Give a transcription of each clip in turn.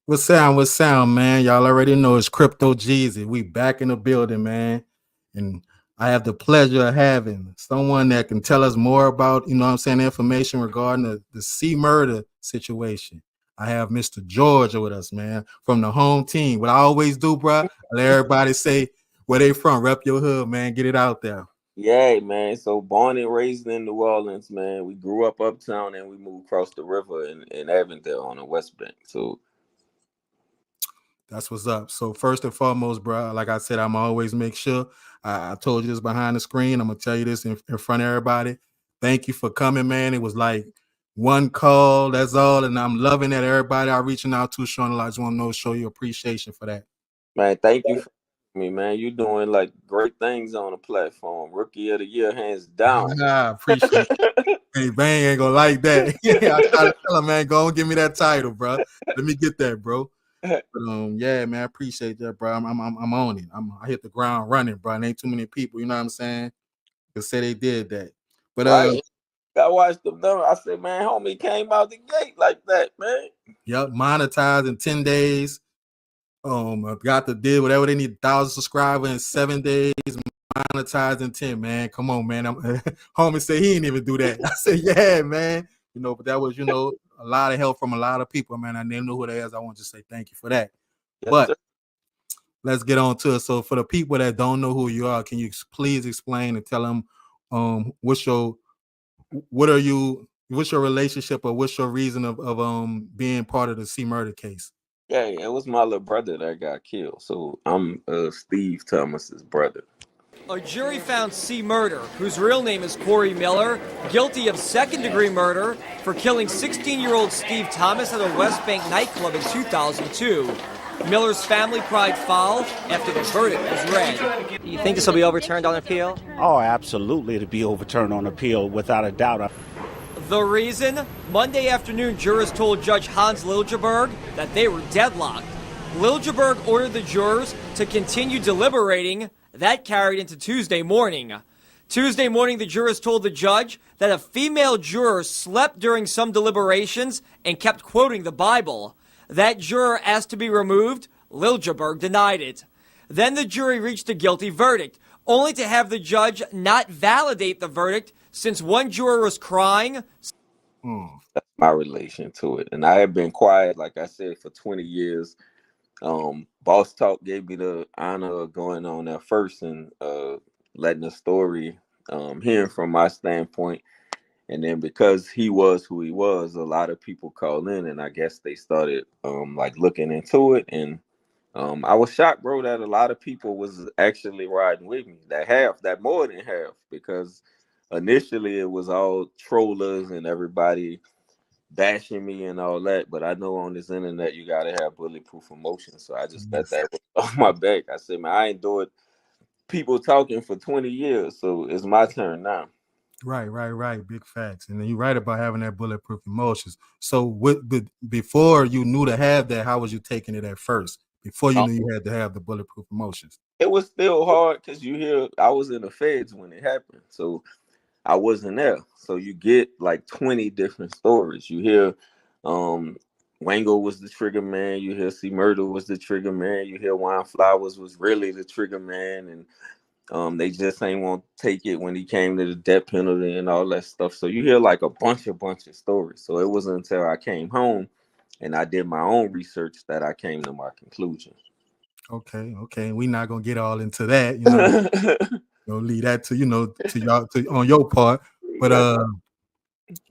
What's sound, man? Y'all already know it's Crypto Jeezy. We back in the building, man. And I have the pleasure of having someone that can tell us more about, you know what I'm saying, information regarding the CMurder situation. I have Mr. Georgia with us, man, from the home team. What I always do, bro, I let everybody say where they from. Rep your hood, man. Get it out there. Yeah, man. So born and raised in New Orleans, man. We grew up uptown and we moved across the river in Avondale on the West Bank. So That's what's up. So first and foremost, bro, like I said, I'm always make sure I told you this behind the screen. I'm gonna tell you this in front of everybody. Thank you for coming, man. It was like one call, that's all, and I'm loving that everybody are reaching out to, Sean. I just want to know, show you appreciation for that. man, thank you for me, man. You doing like great things on the platform. Rookie of the year, hands down. I appreciate it. Hey, Bang ain't gonna like that. Yeah, I try to tell him, man, go and give me that title, bro. Let me get that, bro. But, yeah, man, I appreciate that, bro. I'm on it. I hit the ground running, bro. And ain't too many people, you know what I'm saying, to say they did that. But Right. I watched them though. I said, man, homie came out the gate like that, man. yep, monetized in 10 days. I got to did whatever they need, 1,000 subscribers in 7 days, monetized in 10, man. Come on, man. Homie said he didn't even do that. I said, yeah, man. You know, but that was, a lot of help from a lot of people, man. I didn't know who they is. I want to say thank you for that. Yes, But sir. let's get on to it. So for the people that don't know who you are, can you please explain and tell them what's your relationship or what's your reason of being part of the CMurder case? Yeah, it was my little brother that got killed. So I'm Steve Thomas's brother. A jury found CMurder, whose real name is Corey Miller, guilty of second-degree murder for killing 16-year-old Steve Thomas at a West Bank nightclub in 2002. Miller's family cried foul after the verdict was read. You think this will be overturned on appeal? Oh, absolutely, to be overturned on appeal, without a doubt. The reason? Monday afternoon, jurors told Judge Hans Liljeberg that they were deadlocked. Liljeberg ordered the jurors to continue deliberating. That carried into Tuesday morning. Tuesday morning, the jurors told the judge that a female juror slept during some deliberations and kept quoting the Bible. That juror asked to be removed. Liljeberg denied it. Then the jury reached a guilty verdict, only to have the judge not validate the verdict since one juror was crying. That's my relation to it. And I have been quiet, like I said, for 20 years. Boss Talk gave me the honor of going on there first and letting the story, hearing from my standpoint. And then because he was who he was, a lot of people called in, and I guess they started like looking into it. And I was shocked, bro, that a lot of people was actually riding with me. That more than half, because initially it was all trollers and everybody bashing me and all that, but I know on this internet you gotta have bulletproof emotion. So I just let that off my back. I said, man, I endured people talking for 20 years, so it's my turn now. Right. Big facts. And then you're right about having that bulletproof emotions. So before you knew to have that, how was you taking it at first? Before you knew you had to have the bulletproof emotions? It was still hard because you hear I was in the feds when it happened. So I wasn't there. So you get like 20 different stories. You hear Wango was the trigger man. You hear CMurder was the trigger man. You hear Wine Flowers was really the trigger man. And they just ain't want to take it when he came to the death penalty and all that stuff. So you hear like a bunch of stories. So it wasn't until I came home and I did my own research that I came to my conclusion. Okay. We're not gonna get all into that, You'll leave that to to y'all on your part. But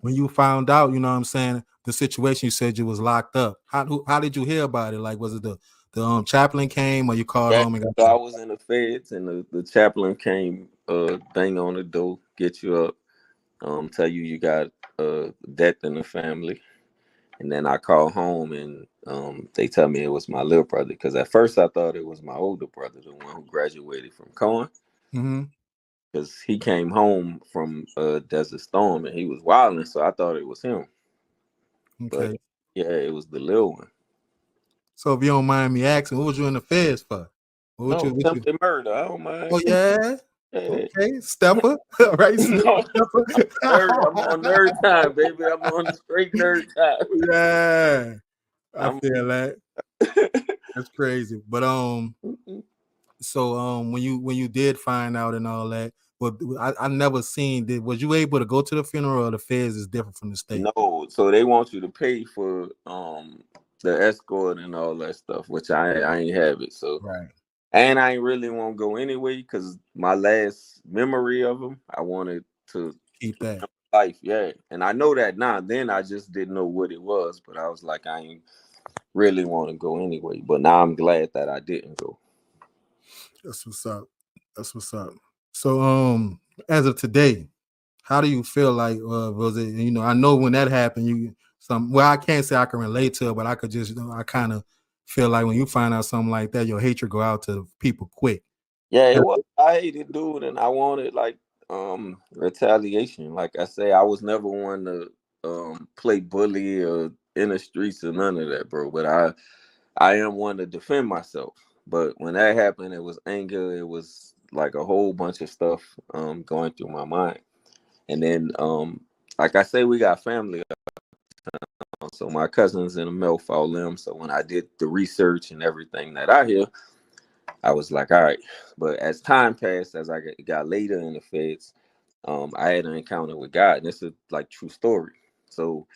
when you found out, you know what I'm saying, the situation, you said you was locked up. How did you hear about it? Like, was it the chaplain came, or you called home and got so I was in the feds, and the chaplain came, bang on the door, get you up, tell you got death in the family. And then I called home and they tell me it was my little brother, because at first I thought it was my older brother, the one who graduated from Cohen. Because he came home from Desert Storm and he was wilding, so I thought it was him. Okay. But yeah, it was the little one. So if you don't mind me asking, what was you in the feds for? Attempted murder. I don't mind. Oh yeah. Okay, Stepper. All right. No, I'm on nerd time, baby. I'm on straight nerd time. Yeah. I feel that. That's crazy. But so when you did find out and all that, but I never seen was you able to go to the funeral, or the feds is different from the state? No, so they want you to pay for the escort and all that stuff, which I ain't have it. So Right. and I ain't really want to go anyway because my last memory of him, I wanted to Keep that. life, yeah. And I know that now. Then I just didn't know what it was, but I was like, I ain't really want to go anyway. But now I'm glad that I didn't go. That's what's up. That's what's up. So as of today, how do you feel like was it, I know when that happened, I can't say I can relate to it, but I could just, I kind of feel like when you find out something like that, your hatred go out to people quick. Yeah, it was. I hated dude, and I wanted like retaliation. Like I say, I was never one to play bully or in the streets or none of that, bro. But I am one to defend myself. But when that happened, it was anger. It was like a whole bunch of stuff going through my mind. And then like I say, we got family. So my cousin's in a male foul limb. So when I did the research and everything that I hear, I was like, all right. But as time passed, as I got later in the feds, I had an encounter with God. And this is like true story. So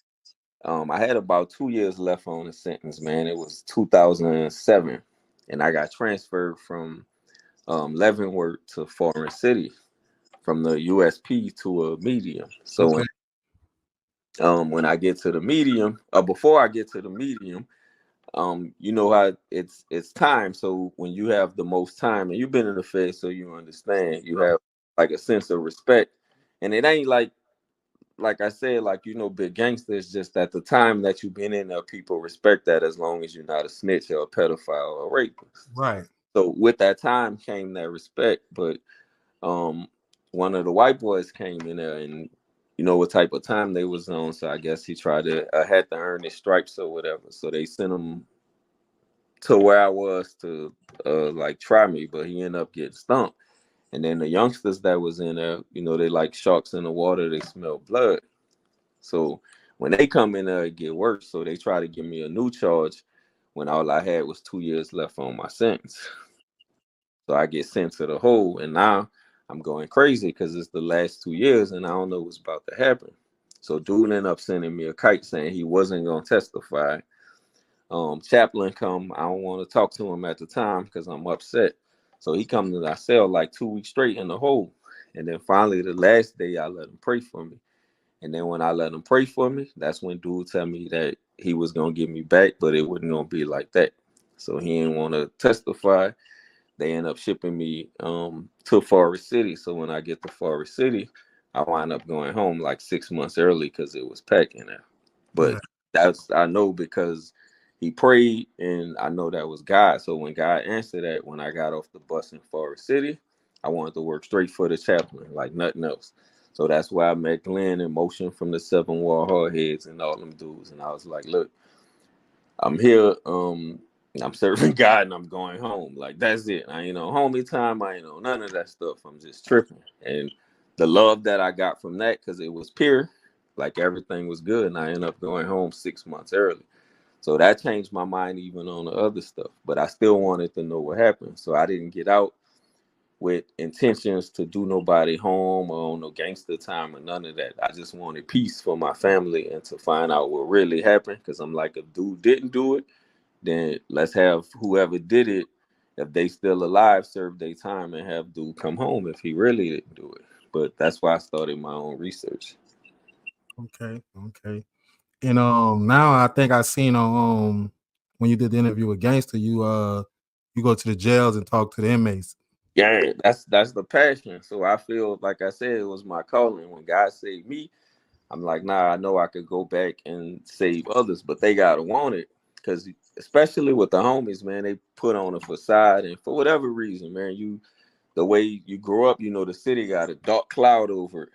I had about 2 years left on the sentence, man. It was 2007. And I got transferred from Leavenworth to Forest City from the USP to a medium. So Okay. when I get to the medium, before I get to the medium, you know how it's time. So when you have the most time, and you've been in the Fed, so you understand, you have like a sense of respect, and it ain't like I said, like big gangster. It's just at the time that you've been in there, people respect that as long as you're not a snitch or a pedophile or a rapist. Right. So with that time came that respect, but one of the white boys came in there and you know what type of time they was on, so I guess he tried to had to earn his stripes or whatever. So they sent him to where I was to like try me, but he ended up getting stumped. And then the youngsters that was in there, they like sharks in the water, they smell blood. So when they come in there, it get worse. So they try to give me a new charge when all I had was 2 years left on my sentence. So I get sent to the hole, and now I'm going crazy because it's the last 2 years, and I don't know what's about to happen. So dude ended up sending me a kite saying he wasn't gonna testify. Chaplain come. I don't want to talk to him at the time because I'm upset. So he come to our cell like 2 weeks straight in the hole, and then finally the last day I let him pray for me. And then when I let him pray for me, that's when dude tell me that he was gonna get me back, but it wasn't gonna be like that. So he didn't want to testify. They end up shipping me to Forest City. So when I get to Forest City, I wind up going home like 6 months early because it was packing there. But that's I know because he prayed, and I know that was God. So when God answered that, when I got off the bus in Forest City, I wanted to work straight for the chaplain, like nothing else. So that's why I met Glenn and Motion from the Seven Wall Hardheads and all them dudes. And I was like, look, I'm here. I'm serving God and I'm going home. Like that's it. I ain't on homie time. I ain't on none of that stuff. I'm just tripping. And the love that I got from that, because it was pure, like everything was good. And I ended up going home 6 months early. So that changed my mind even on the other stuff. But I still wanted to know what happened. So I didn't get out with intentions to do nobody harm or on no gangster time or none of that. I just wanted peace for my family and to find out what really happened. Because I'm like, if dude didn't do it, then let's have whoever did it, if they still alive, serve their time and have dude come home if he really didn't do it. But that's why I started my own research. Okay. And now I think I seen on when you did the interview with Gangster, you go to the jails and talk to the inmates. Yeah, that's the passion. So I feel like I said, it was my calling. When God saved me, I'm like, nah, I know I could go back and save others, but they gotta want it. Because especially with the homies, man, they put on a facade, and for whatever reason, man, the way you grow up, the city got a dark cloud over it,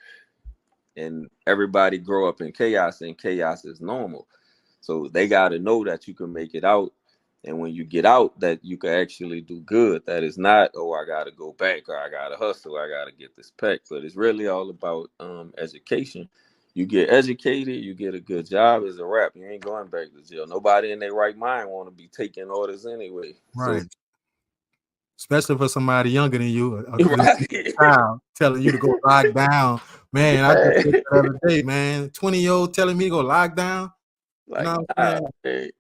and everybody grow up in chaos, and chaos is normal. So they gotta know that you can make it out, and when you get out, that you can actually do good. That is not, oh, I gotta go back, or I gotta hustle, I gotta get this pack. But it's really all about education. You get educated, you get a good job as a rap, you ain't going back to jail. Nobody in their right mind want to be taking orders anyway. Right. Especially for somebody younger than you, Right. child telling you to go lock down. Man, I just said Right. the other day, man, 20-year-old telling me to go lock down. Like, You know what I'm saying?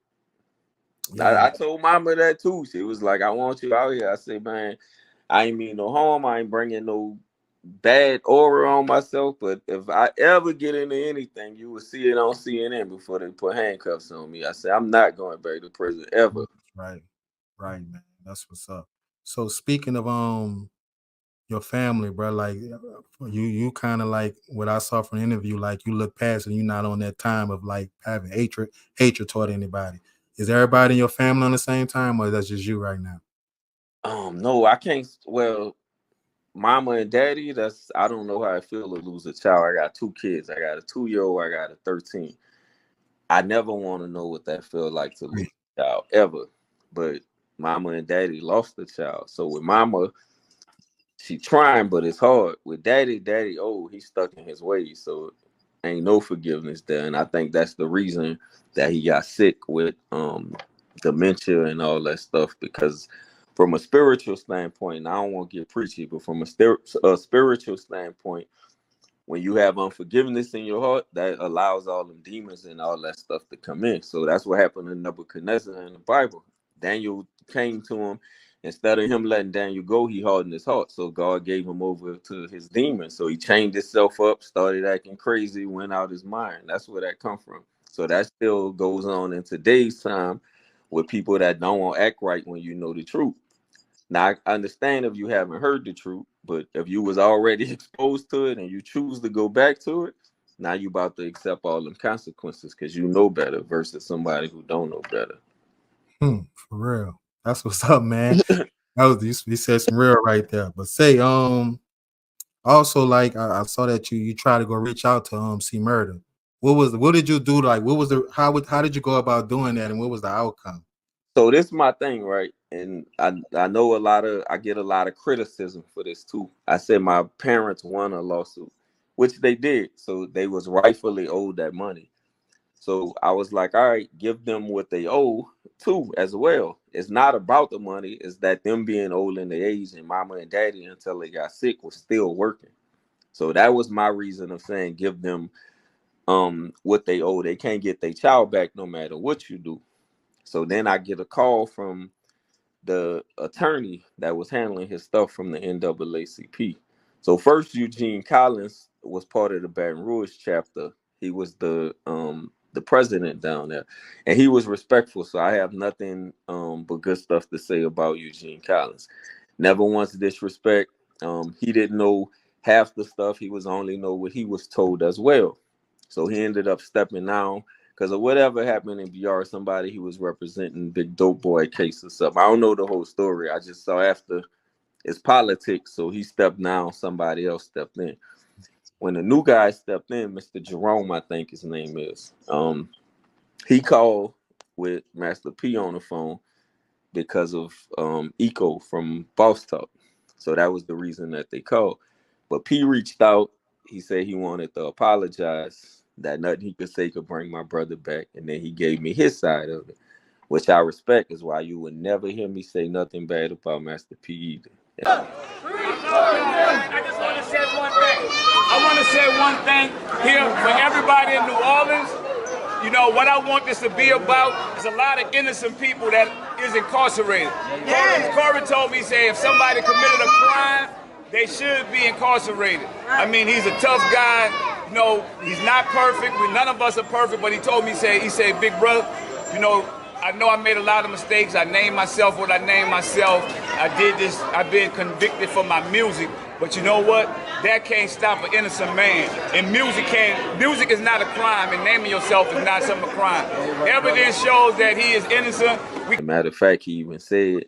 man. Yeah. I told mama that too. She was like, I want you out here. I said, man, I ain't mean no harm. I ain't bringing no bad aura on myself. But if I ever get into anything, you will see it on CNN before they put handcuffs on me. I said, I'm not going back to prison ever. Right. Right, man. That's what's up. So speaking of your family, bro, like you kind of like what I saw from the interview, like you look past and you're not on that time of like having hatred toward anybody. Is everybody in your family on the same time, or that's just you right now? No, I can't. Well, mama and daddy, I don't know how I feel to lose a child. I got 2 kids. I got a 2-year-old, I got a 13. I never want to know what that feels like to lose a child ever. But mama and daddy lost the child. So with mama, she trying, but it's hard. With daddy, he's stuck in his ways. So ain't no forgiveness there. And I think that's the reason that he got sick with dementia and all that stuff, because from a spiritual standpoint, and I don't want to get preachy, but from a spiritual standpoint, when you have unforgiveness in your heart, that allows all them demons and all that stuff to come in. So that's what happened to Nebuchadnezzar in the Bible. Daniel came to him. Instead of him letting Daniel go, he hardened his heart. So God gave him over to his demons. So he chained himself up, started acting crazy, went out his mind. That's where that come from. So that still goes on in today's time with people that don't want to act right when you know the truth. Now, I understand if you haven't heard the truth, but if you was already exposed to it and you choose to go back to it, now you about to accept all them consequences because you know better versus somebody who don't know better. For real. That's what's up, man. That was you said some real right there. But say, also like I saw that you try to go reach out to CMurder. What did you do? Like what was the how did you go about doing that and what was the outcome? So this is my thing, right? And I know I get a lot of criticism for this too. I said my parents won a lawsuit, which they did. So they was rightfully owed that money. So I was like, all right, give them what they owe too as well. It's not about the money, it's that them being old in the age and mama and daddy until they got sick was still working. So that was my reason of saying give them what they owe. They can't get their child back no matter what you do. So then I get a call from the attorney that was handling his stuff from the NAACP. So first, Eugene Collins was part of the Baton Rouge chapter. He was the president down there, and he was respectful. So I have nothing but good stuff to say about Eugene Collins. Never once disrespect. He didn't know half the stuff. He was only know what he was told as well. So he ended up stepping down because of whatever happened in BR. Somebody he was representing, big dope boy case or something. I don't know the whole story. I just saw after it's politics. So he stepped down. Somebody else stepped in. When the new guy stepped in, Mr. Jerome, I think his name is, he called with Master P on the phone because of Eco from Boss Talk. So that was the reason that they called. But P reached out. He said he wanted to apologize, that nothing he could say could bring my brother back. And then he gave me his side of it, which I respect, is why you would never hear me say nothing bad about Master P either. Yeah. I just want to say one thing. I want to say one thing here for everybody in New Orleans. You know, what I want this to be about is a lot of innocent people that is incarcerated. Corey told me, say, if somebody committed a crime, they should be incarcerated. I mean, he's a tough guy. You know, he's not perfect. None of us are perfect, but he told me, he said, big brother, you know I made a lot of mistakes. I named myself what I named myself. I did this. I've been convicted for my music. But you know what? That can't stop an innocent man. And music is not a crime, and naming yourself is not some crime. Evidence shows that he is innocent. Matter of fact, he even said,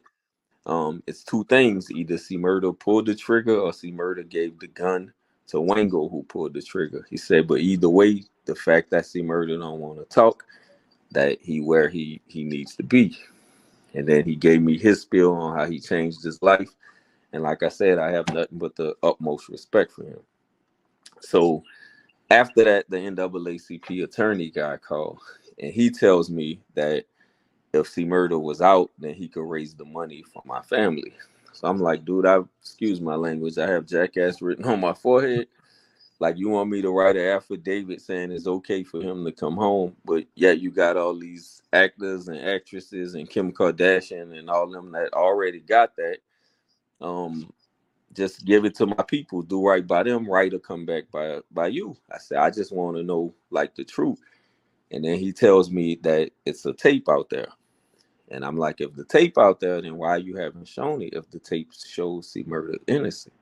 it's 2 things. Either CMurder pulled the trigger or CMurder gave the gun to Wango, who pulled the trigger. He said, but either way, the fact that CMurder don't want to talk, that he where he needs to be. And then he gave me his spiel on how he changed his life. And like I said, I have nothing but the utmost respect for him. So after that, the NAACP attorney guy called, and he tells me that if CMurder was out, then he could raise the money for my family. So I'm like, dude, excuse my language, I have jackass written on my forehead. Like, you want me to write an affidavit saying it's okay for him to come home, but yet you got all these actors and actresses and Kim Kardashian and all them that already got that. Just give it to my people, do right by them, right or come back by you. I said, I just want to know like the truth. And then he tells me that it's a tape out there. And I'm like, if the tape out there, then why you haven't shown it if the tape shows CMurder innocent?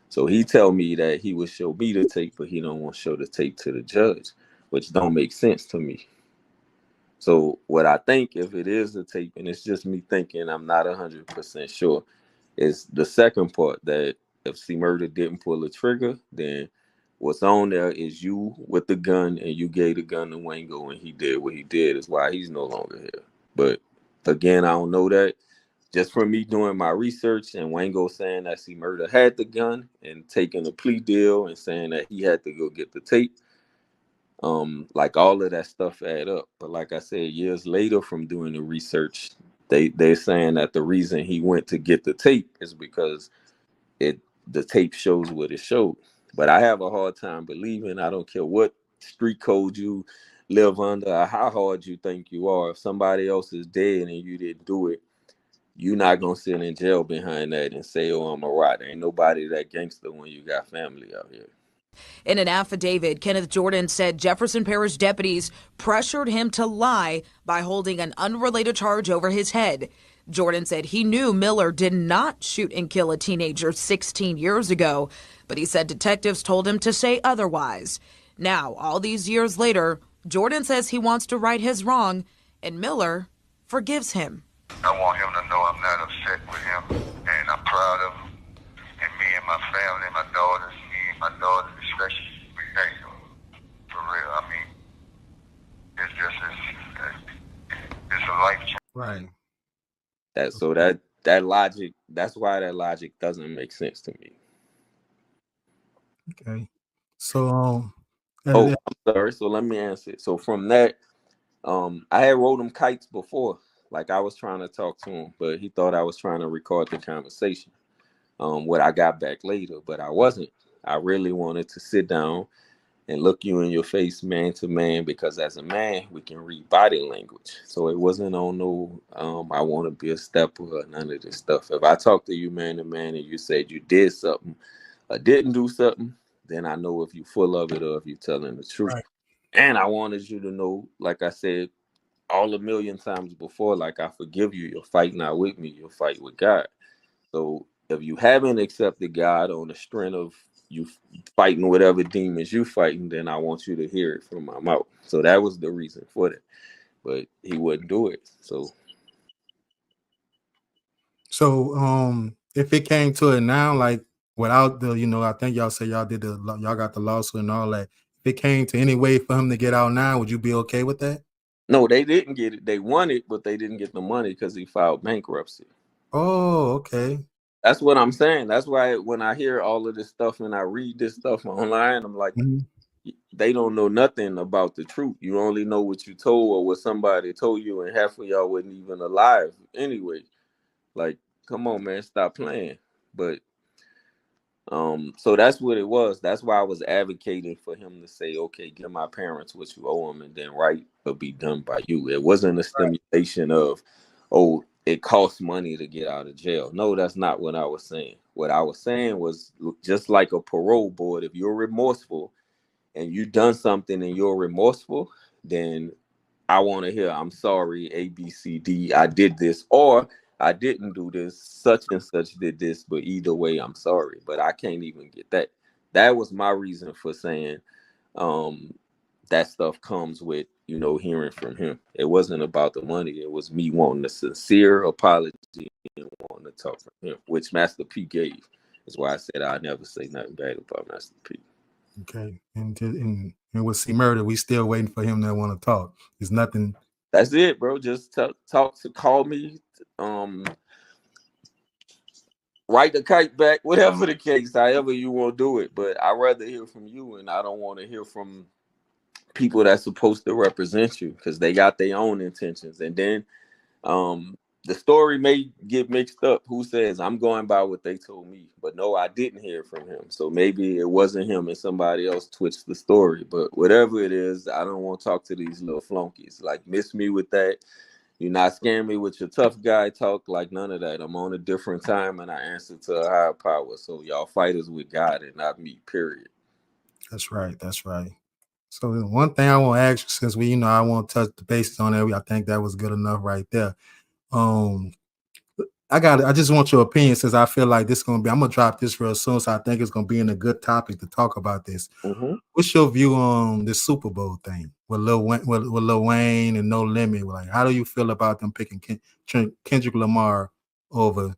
So he tell me that he would show me the tape, but he don't want to show the tape to the judge, which don't make sense to me. So what I think, if it is a tape, and it's just me thinking, I'm not 100% sure, is the second part, that if CMurder didn't pull the trigger, then what's on there is you with the gun, and you gave the gun to Wango, and he did what he did, is why he's no longer here. But again, I don't know that. Just from me doing my research and Wango saying that CMurder had the gun and taking a plea deal and saying that he had to go get the tape, like all of that stuff add up. But like I said, years later from doing the research, they're saying that the reason he went to get the tape is because the tape shows what it showed. But I have a hard time believing, I don't care what street code you live under or how hard you think you are, if somebody else is dead and you didn't do it, you're not gonna sit in jail behind that and say, oh, I'm a rat. Ain't nobody that gangster when you got family out here. In an affidavit, Kenneth Jordan said Jefferson Parish deputies pressured him to lie by holding an unrelated charge over his head. Jordan said he knew Miller did not shoot and kill a teenager 16 years ago, but he said detectives told him to say otherwise. Now, all these years later, Jordan says he wants to right his wrong, and Miller forgives him. I want him to know I'm not upset with him, and I'm proud of him. And me and my family, my daughters, especially, we thank him. For real, I mean, it's a life change. Right. That logic, that's why that logic doesn't make sense to me. Okay. So I'm sorry. So let me answer it. So from that, I had wrote him kites before. Like, I was trying to talk to him, but he thought I was trying to record the conversation. What I got back later, but I wasn't. I really wanted to sit down and look you in your face, man to man, because as a man, we can read body language. So it wasn't on no, I want to be a stepper or none of this stuff. If I talk to you man to man and you said you did something or didn't do something, then I know if you're full of it or if you're telling the truth. Right. And I wanted you to know, like I said, all a million times before, like, I forgive you. You'll fight not with me, you'll fight with God. So if you haven't accepted God on the strength of you fighting whatever demons you fighting, then I want you to hear it from my mouth. So that was the reason for that. But he wouldn't do it. So if it came to it now, like without the, I think y'all say y'all got the lawsuit and all that. If it came to any way for him to get out now, would you be okay with that? No, they didn't get it. They won it, but they didn't get the money because he filed bankruptcy. Oh, okay. That's what I'm saying. That's why when I hear all of this stuff and I read this stuff online, I'm like, they don't know nothing about the truth. You only know what you told or what somebody told you, and half of y'all wasn't even alive anyway. Like, come on, man, stop playing. But so that's what it was. That's why I was advocating for him to say, okay, give my parents what you owe them, and then right will be done by you. It wasn't a stimulation of, oh, it costs money to get out of jail. No, that's not what I was saying. What I was saying was, just like a parole board, if you're remorseful and you done something and you're remorseful, then I want to hear, I'm sorry, A, B, C, D, I did this, or I didn't do this, such and such did this, but either way, I'm sorry. But I can't even get that. That was my reason for saying that stuff comes with, hearing from him. It wasn't about the money. It was me wanting a sincere apology and wanting to talk from him, which Master P gave. That's why I said I never say nothing bad about Master P. Okay. And with CMurder, we still waiting for him to want to talk. There's nothing. That's it, bro. Just call me. write the kite back, whatever the case, however you want to do it. But I'd rather hear from you, and I don't want to hear from people that's supposed to represent you because they got their own intentions. And then the story may get mixed up. Who says I'm going by what they told me? But no, I didn't hear from him. So maybe it wasn't him and somebody else twitched the story. But whatever it is, I don't want to talk to these little flunkies. Like, miss me with that. You're not scaring me with your tough guy talk, like none of that. I'm on a different time and I answer to a higher power. So y'all fighters with God and not me, period. That's right. That's right. So one thing I want to ask you, since we, I want to touch the bases on that. I think that was good enough right there. I just want your opinion, since I feel like this is gonna be. I'm gonna drop this real soon, so I think it's gonna be in a good topic to talk about this. Mm-hmm. What's your view on this Super Bowl thing with Lil Wayne and No Limit? Like, how do you feel about them picking Kendrick Lamar over?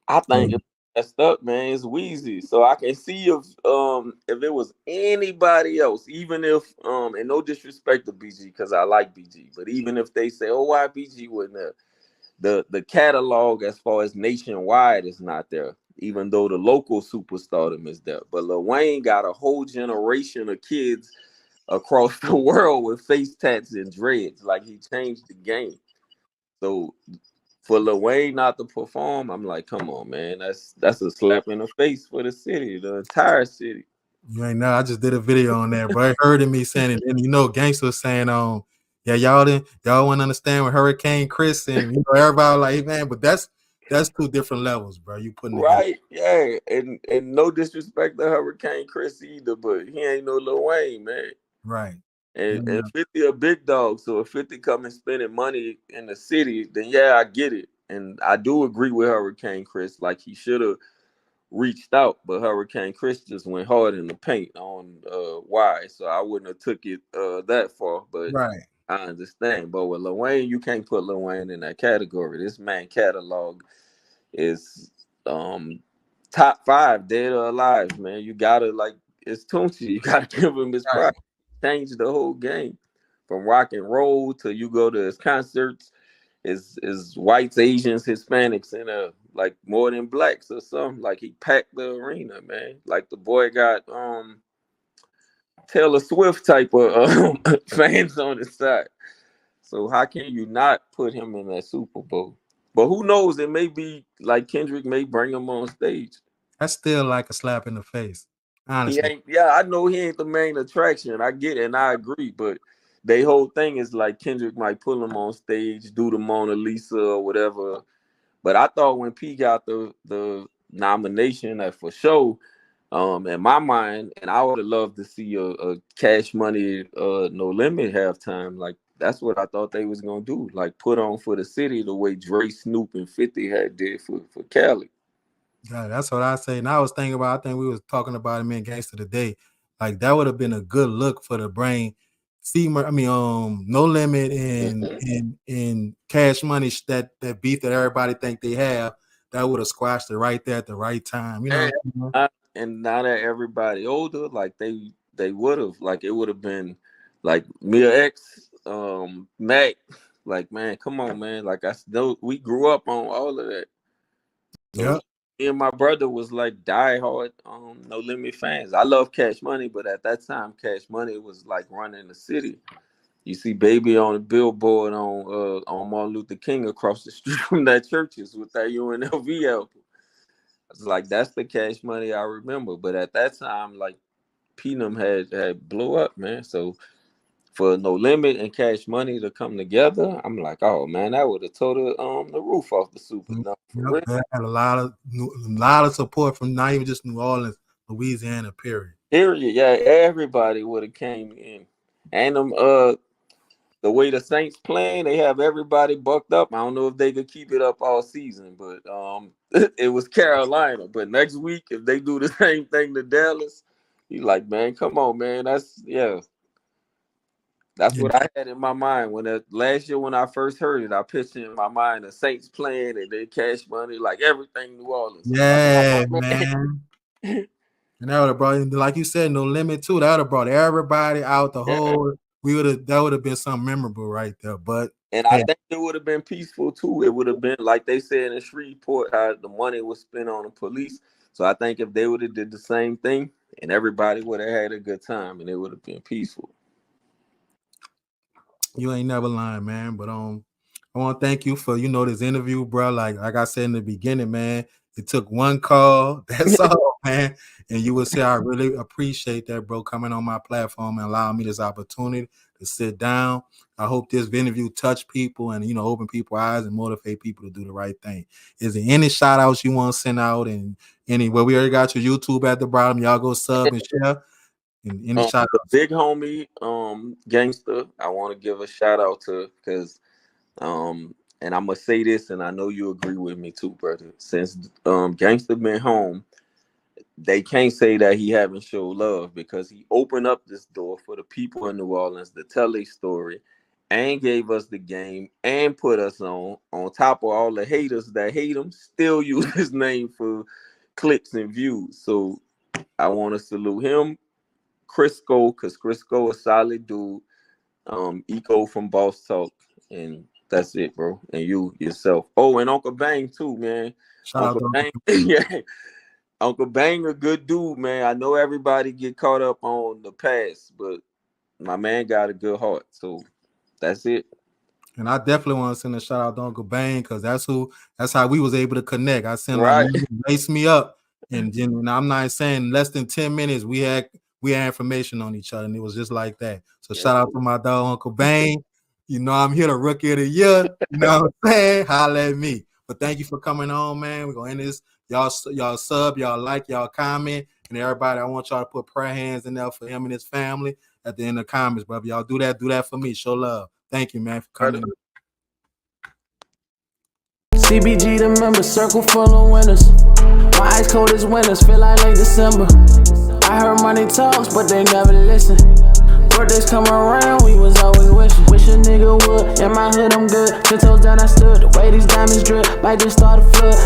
I think it's messed up, man. It's Wheezy. So I can see if it was anybody else, even if and no disrespect to BG because I like BG, but even if they say, oh, why BG wouldn't have, the catalog as far as nationwide is not there, even though the local superstardom is there. But Lil Wayne got a whole generation of kids across the world with face tats and dreads. Like, he changed the game. So for Lil Wayne not to perform, I'm like, come on, man. That's a slap in the face for the city, the entire city. You ain't know. I just did a video on that, bro. I heard me saying it, and Gangsta was saying, yeah, y'all wouldn't understand with Hurricane Chris, and everybody like, man, but that's two different levels, bro. You putting right, together. Yeah, and no disrespect to Hurricane Chris either, but he ain't no Lil Wayne, man. Right. And 50 a big dog, so if 50 coming spending money in the city, then yeah, I get it, and I do agree with Hurricane Chris. Like, he should have reached out, but Hurricane Chris just went hard in the paint on why. So I wouldn't have took it that far, but right. I understand. But with Lil Wayne, you can't put Lil Wayne in that category. This man catalog is top 5, dead or alive, man. You gotta, like, it's Tunchi. You gotta give him his pride. Change the whole game from rock and roll to you go to his concerts. Is whites, Asians, Hispanics, and like more than blacks or something. Like, he packed the arena, man. Like, the boy got Taylor Swift type of fans on his side. So how can you not put him in that Super Bowl? But who knows? It may be like Kendrick may bring him on stage. That's still like a slap in the face. Honestly. I know he ain't the main attraction. I get it and I agree, but they whole thing is like Kendrick might pull him on stage, do the Mona Lisa or whatever. But I thought when P got the nomination, that for sure, in my mind, and I would have loved to see a Cash Money No Limit halftime. Like, that's what I thought they was gonna do. Like, put on for the city the way Dre, Snoop, and 50 had did for Cali. Yeah, that's what I say. And I was thinking about, I think we was talking about him in Gangsta today. Like, that would have been a good look for the brain. No Limit and Cash Money, that beef that everybody think they have, that would have squashed it right there at the right time. And now that everybody older, like they would have, like, it would have been like Mia X, Mac. Like, man, come on, man. Like, I know we grew up on all of that. So me and my brother was like diehard No Limit fans. I love Cash Money, but at that time, Cash Money was like running the city. You see Baby on the billboard on Martin Luther King across the street from that churches with that UNLV album. It's like, that's the Cash Money I remember. But at that time, like, Peenum had blew up, man. So for No Limit and Cash Money to come together, I'm like, oh man, that would have tore the roof off the Superdome. They had a lot of support from not even just New Orleans, Louisiana, period. Yeah, everybody would have came in. And the way the Saints playing, they have everybody bucked up. I don't know if they could keep it up all season, but it was Carolina. But next week, if they do the same thing to Dallas, you like, man, come on, man. That's what I had in my mind last year when I first heard it. I pictured in my mind the Saints playing and then Cash Money, like everything New Orleans. Yeah, man. And that would have brought, like you said, No Limit too. That would have brought everybody out, the whole that would have been something memorable right there. But And I think it would have been peaceful too. It would have been like they said in Shreveport, how the money was spent on the police. So I think if they would have did the same thing, and everybody would have had a good time, and it would have been peaceful. you ain't never lying, man. But I want to thank you for this interview, bro. Like I said in the beginning, man, it took one call. That's all, man. And you will see I really appreciate that, bro, coming on my platform and allowing me this opportunity to sit down. I hope this interview touch people and open people's eyes and motivate people to do the right thing. Is there any shout outs you want to send out? And we already got your YouTube at the bottom. Y'all go sub and share. And any shout The outs? big homie, Gangster, I want to give a shout out to, because and I'm gonna say this, and I know you agree with me too, brother. Since Gangster been home, they can't say that he haven't showed love, because he opened up this door for the people in New Orleans to tell their story and gave us the game and put us on top of all the haters that hate him, still use his name for clicks and views. So I want to salute him, Crisco, because Crisco a solid dude, Eco from Boss Talk, and that's it, bro. And you yourself. Oh, and Uncle Bang too, man. Shout Uncle out Bang, yeah. Uncle Bang a good dude, man. I know everybody get caught up on the past, but my man got a good heart. So that's it. And I definitely want to send a shout out to Uncle Bang, because that's how we was able to connect. I sent Right. lace me up, and then I'm not saying less than 10 minutes we had information on each other, and it was just like that. So shout out to my dog Uncle Bang. I'm here to Rookie of the Year. You know what I'm saying? Holla at me. But thank you for coming on, man. We're gonna end this. Y'all sub, y'all like, y'all comment, and everybody, I want y'all to put prayer hands in there for him and his family at the end of the comments, brother. Y'all do that for me. Show love. Thank you, man, for coming. CBG, the member, circle full of winners. My ice cold as winters, feel like late December. I heard money talks, but they never listen. Birthdays come around, we was always wishing. Wish a nigga would, in my hood I'm good. 10 toes down I stood, the way these diamonds drip, might just start a flood.